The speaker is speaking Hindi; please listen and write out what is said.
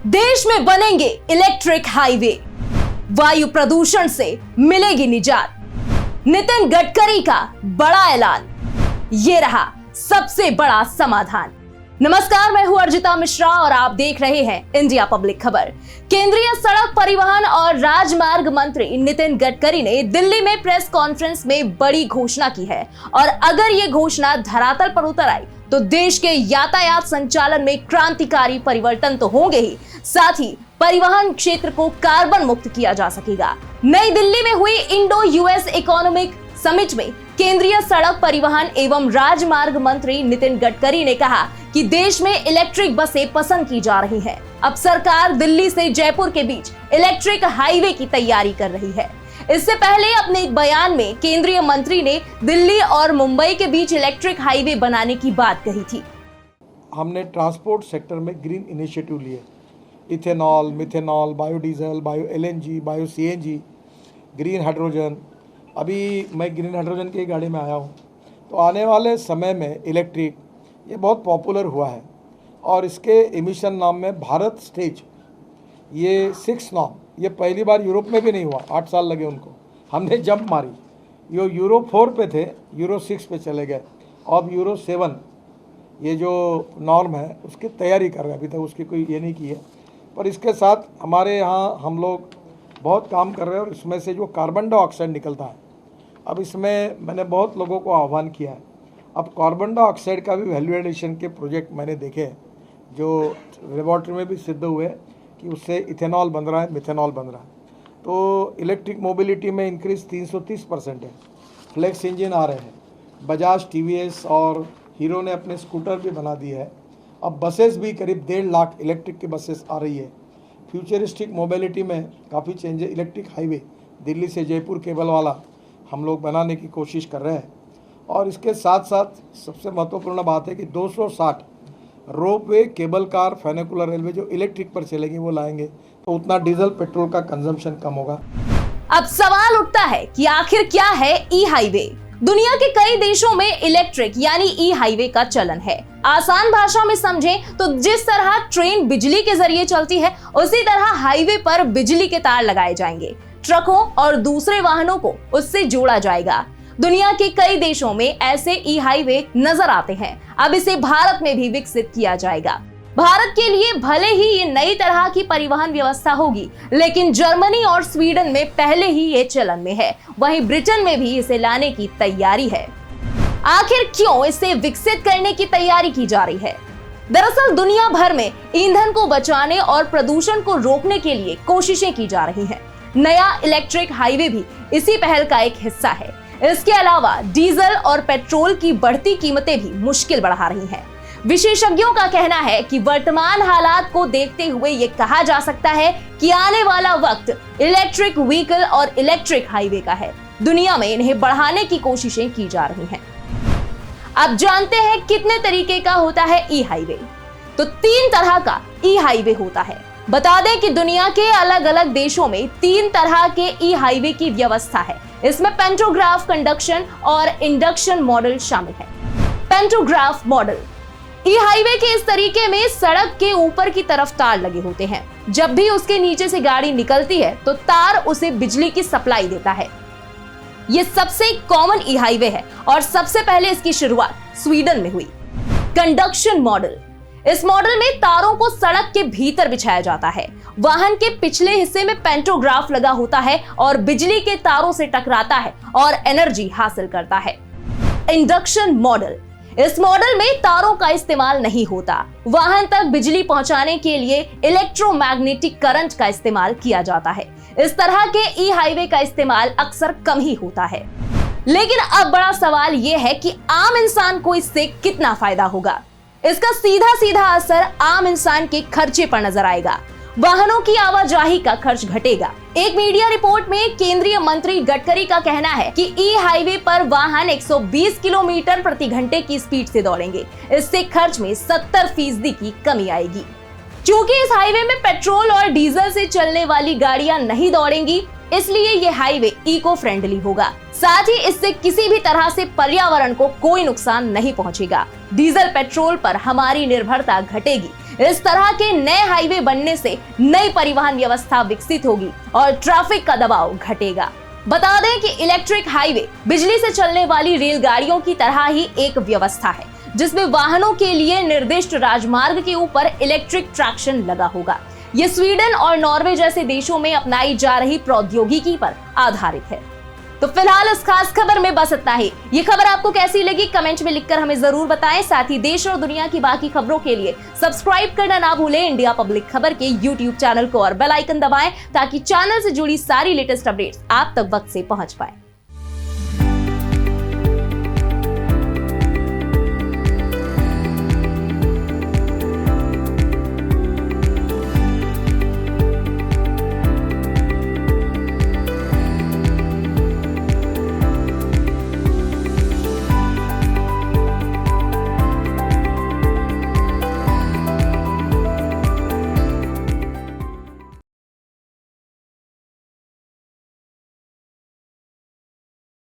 देश में बनेंगे इलेक्ट्रिक हाईवे, वायु प्रदूषण से मिलेगी निजात। नितिन गडकरी का बड़ा ऐलान, ये रहा सबसे बड़ा समाधान। नमस्कार, मैं हूं अर्जिता मिश्रा और आप देख रहे हैं इंडिया पब्लिक खबर। केंद्रीय सड़क परिवहन और राजमार्ग मंत्री नितिन गडकरी ने दिल्ली में प्रेस कॉन्फ्रेंस में बड़ी घोषणा की है और अगर ये घोषणा धरातल पर उतर आई तो देश के यातायात संचालन में क्रांतिकारी परिवर्तन तो होंगे ही, साथ ही परिवहन क्षेत्र को कार्बन मुक्त किया जा सकेगा। नई दिल्ली में हुई इंडो यूएस इकोनॉमिक समिट में केंद्रीय सड़क परिवहन एवं राजमार्ग मंत्री नितिन गडकरी ने कहा कि देश में इलेक्ट्रिक बसें पसंद की जा रही हैं। अब सरकार दिल्ली से जयपुर के बीच इलेक्ट्रिक हाईवे की तैयारी कर रही है। इससे पहले अपने एक बयान में केंद्रीय मंत्री ने दिल्ली और मुंबई के बीच इलेक्ट्रिक हाईवे बनाने की बात कही थी। हमने ट्रांसपोर्ट सेक्टर में ग्रीन इनिशिएटिव लिए, ethanol, methanol, biodiesel, bio LNG, bio CNG, green hydrogen. अभी मैं ग्रीन हाइड्रोजन की गाड़ी में आया हूँ, तो आने वाले समय में इलेक्ट्रिक ये बहुत पॉपुलर हुआ है और इसके एमिशन नाम में भारत स्टेज ये 6 नॉर्म, ये पहली बार यूरोप में भी नहीं हुआ। 8 साल लगे उनको, हमने जंप मारी। ये यूरो 4 पे थे, यूरो 6 पे चले गए। अब यूरो 7 ये जो नॉर्म है उसकी तैयारी कर रहे हैं। अभी तक उसकी कोई ये नहीं की है, पर इसके साथ हमारे यहाँ हम लोग बहुत काम कर रहे हैं और इसमें से जो कार्बन डाइऑक्साइड निकलता है, अब इसमें मैंने बहुत लोगों को आह्वान किया है। अब कार्बन डाइऑक्साइड का भी वैल्यू एडिशन के प्रोजेक्ट मैंने देखे हैं, जो लेबॉर्ट्री में भी सिद्ध हुए कि उससे इथेनॉल बन रहा है, मिथेनॉल बन रहा है। तो इलेक्ट्रिक मोबिलिटी में इंक्रीज 330% है। फ्लेक्स इंजन आ रहे हैं, बजाज, टीवीएस और हीरो ने अपने स्कूटर भी बना दिए है। अब बसेस भी करीब 1.5 लाख इलेक्ट्रिक की बसेस आ रही है। फ्यूचरिस्टिक मोबिलिटी में काफ़ी चेंज है। इलेक्ट्रिक हाईवे दिल्ली से जयपुर केबल वाला हम लोग बनाने की कोशिश कर रहे हैं और इसके साथ साथ सबसे महत्वपूर्ण बात है कि 260 रोपवे, केबल कार, फेनिकुलर रेलवे जो इलेक्ट्रिक पर चलेगी वो लाएंगे, तो उतना डीजल पेट्रोल का कंजम्पशन कम होगा। अब सवाल उठता है कि आखिर क्या है ई हाईवे। दुनिया के कई देशों में इलेक्ट्रिक यानी ई हाईवे का चलन है। आसान भाषा में समझें तो जिस तरह ट्रेन बिजली के जरिए चलती है, उसी तरह हाईवे पर बिजली के तार लगाए जाएंगे। ट्रकों और दूसरे वाहनों को उससे जोड़ा जाएगा। दुनिया के कई देशों में ऐसे ई हाईवे नजर आते हैं। अब इसे भारत में भी विकसित किया जाएगा। भारत के लिए भले ही ये नई तरह की परिवहन व्यवस्था होगी, लेकिन जर्मनी और स्वीडन में पहले ही ये चलन में है। वहीं ब्रिटेन में भी इसे लाने की तैयारी है। आखिर क्यों इसे विकसित करने की तैयारी की जा रही है? दरअसल दुनिया भर में ईंधन को बचाने और प्रदूषण को रोकने के लिए कोशिशें की जा रही हैं। नया इलेक्ट्रिक हाईवे भी इसी पहल का एक हिस्सा है। इसके अलावा डीजल और पेट्रोल की बढ़ती कीमतें भी मुश्किल बढ़ा रही हैं। विशेषज्ञों का कहना है कि वर्तमान हालात को देखते हुए ये कहा जा सकता है कि आने वाला वक्त इलेक्ट्रिक व्हीकल और इलेक्ट्रिक हाईवे का है। दुनिया में इन्हें बढ़ाने की कोशिशें की जा रही हैं। अब जानते हैं कितने तरीके का होता है ई हाईवे। तो 3 तरह का ई हाईवे होता है। बता दें कि दुनिया के अलग अलग देशों में 3 तरह के ई हाईवे की व्यवस्था है। इसमें पेंटोग्राफ, कंडक्शन और इंडक्शन मॉडल शामिल है। पेंटोग्राफ मॉडल ई हाईवे के इस तरीके में सड़क के ऊपर की तरफ तार लगे होते हैं। जब भी उसके नीचे से गाड़ी निकलती है तो तार उसे बिजली की सप्लाई देता है। यह सबसे कॉमन ई हाईवे है और सबसे पहले इसकी शुरुआत स्वीडन में हुई। कंडक्शन मॉडल, इस मॉडल में तारों को सड़क के भीतर बिछाया जाता है। वाहन के पिछले हिस्से में पेंटोग्राफ लगा होता है और बिजली के तारों से टकराता है और एनर्जी हासिल करता है। इंडक्शन मॉडल, इस मॉडल में तारों का इस्तेमाल नहीं होता। वाहन तक बिजली पहुंचाने के लिए इलेक्ट्रोमैग्नेटिक करंट का इस्तेमाल किया जाता है। इस तरह के ई हाईवे का इस्तेमाल अक्सर कम ही होता है। लेकिन अब बड़ा सवाल यह है कि आम इंसान को इससे कितना फायदा होगा। इसका सीधा सीधा असर आम इंसान के खर्चे पर नजर आएगा। वाहनों की आवाजाही का खर्च घटेगा। एक मीडिया रिपोर्ट में केंद्रीय मंत्री गडकरी का कहना है कि ई हाईवे पर वाहन 120 किलोमीटर प्रति घंटे की स्पीड से दौड़ेंगे। इससे खर्च में 70% की कमी आएगी। क्योंकि इस हाईवे में पेट्रोल और डीजल से चलने वाली गाड़ियां नहीं दौड़ेंगी, इसलिए ये हाईवे इको फ्रेंडली होगा। साथ ही इससे किसी भी तरह से पर्यावरण को कोई नुकसान नहीं पहुंचेगा। डीजल पेट्रोल पर हमारी निर्भरता घटेगी। इस तरह के नए हाईवे बनने से नई परिवहन व्यवस्था विकसित होगी और ट्रैफिक का दबाव घटेगा। बता दें कि इलेक्ट्रिक हाईवे बिजली से चलने वाली रेलगाड़ियों की तरह ही एक व्यवस्था है, जिसमें वाहनों के लिए निर्दिष्ट राजमार्ग के ऊपर इलेक्ट्रिक ट्रैक्शन लगा होगा। ये स्वीडन और नॉर्वे जैसे देशों में अपनाई जा रही प्रौद्योगिकी पर आधारित है। तो फिलहाल इस खास खबर में बस इतना ही। ये खबर आपको कैसी लगी कमेंट में लिखकर हमें जरूर बताएं। साथ ही देश और दुनिया की बाकी खबरों के लिए सब्सक्राइब करना ना भूलें इंडिया पब्लिक खबर के YouTube चैनल को और बेल आइकन दबाएं ताकि चैनल से जुड़ी सारी लेटेस्ट अपडेट्स आप तक वक्त से पहुंच पाए।